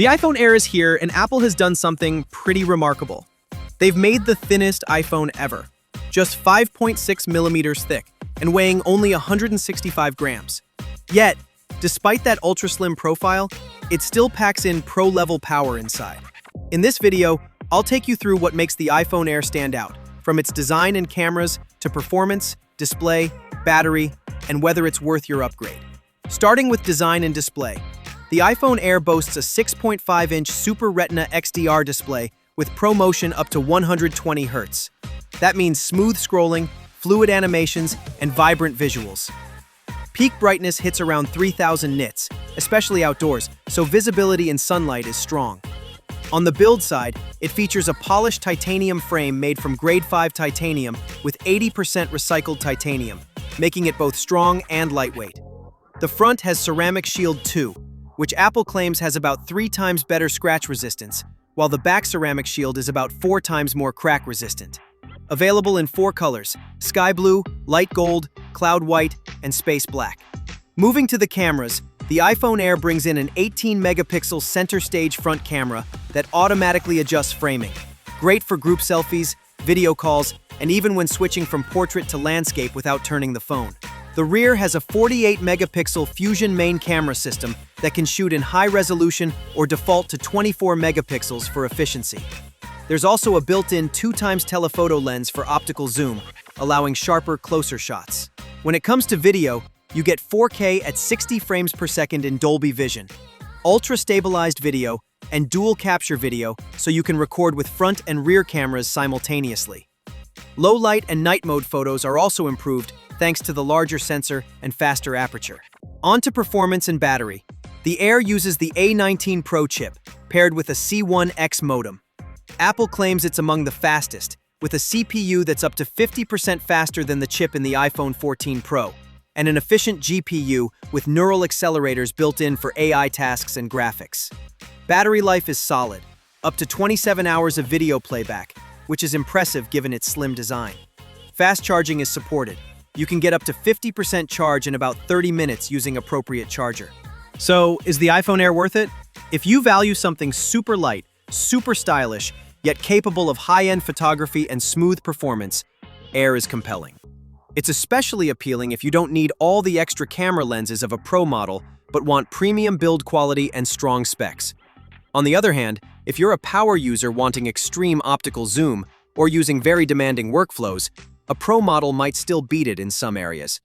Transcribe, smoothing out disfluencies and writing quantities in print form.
The iPhone Air is here, and Apple has done something pretty remarkable. They've made the thinnest iPhone ever, just 5.6 millimeters thick and weighing only 165 grams. Yet, despite that ultra-slim profile, it still packs in pro-level power inside. In this video, I'll take you through what makes the iPhone Air stand out, from its design and cameras to performance, display, battery, and whether it's worth your upgrade. Starting with design and display, the iPhone Air boasts a 6.5-inch Super Retina XDR display with ProMotion up to 120 Hz. That means smooth scrolling, fluid animations, and vibrant visuals. Peak brightness hits around 3000 nits, especially outdoors, so visibility in sunlight is strong. On the build side, it features a polished titanium frame made from grade 5 titanium with 80% recycled titanium, making it both strong and lightweight. The front has Ceramic Shield 2, which Apple claims has about 3 times better scratch resistance, while the back Ceramic Shield is about 4 times more crack resistant. Available in 4 colors: sky blue, light gold, cloud white, and space black. Moving to the cameras, the iPhone Air brings in an 18-megapixel center stage front camera that automatically adjusts framing. Great for group selfies, video calls, and even when switching from portrait to landscape without turning the phone. The rear has a 48-megapixel Fusion main camera system that can shoot in high resolution or default to 24 megapixels for efficiency. There's also a built-in 2x telephoto lens for optical zoom, allowing sharper, closer shots. When it comes to video, you get 4K at 60 frames per second in Dolby Vision, ultra-stabilized video, and dual capture video so you can record with front and rear cameras simultaneously. Low light and night mode photos are also improved thanks to the larger sensor and faster aperture. On to performance and battery. The Air uses the A19 Pro chip, paired with a C1X modem. Apple claims it's among the fastest, with a CPU that's up to 50% faster than the chip in the iPhone 14 Pro, and an efficient GPU with neural accelerators built in for AI tasks and graphics. Battery life is solid, up to 27 hours of video playback, which is impressive given its slim design. Fast charging is supported. You can get up to 50% charge in about 30 minutes using appropriate charger. So, is the iPhone Air worth it? If you value something super light, super stylish, yet capable of high-end photography and smooth performance, Air is compelling. It's especially appealing if you don't need all the extra camera lenses of a Pro model, but want premium build quality and strong specs. On the other hand, if you're a power user wanting extreme optical zoom or using very demanding workflows, a Pro model might still beat it in some areas.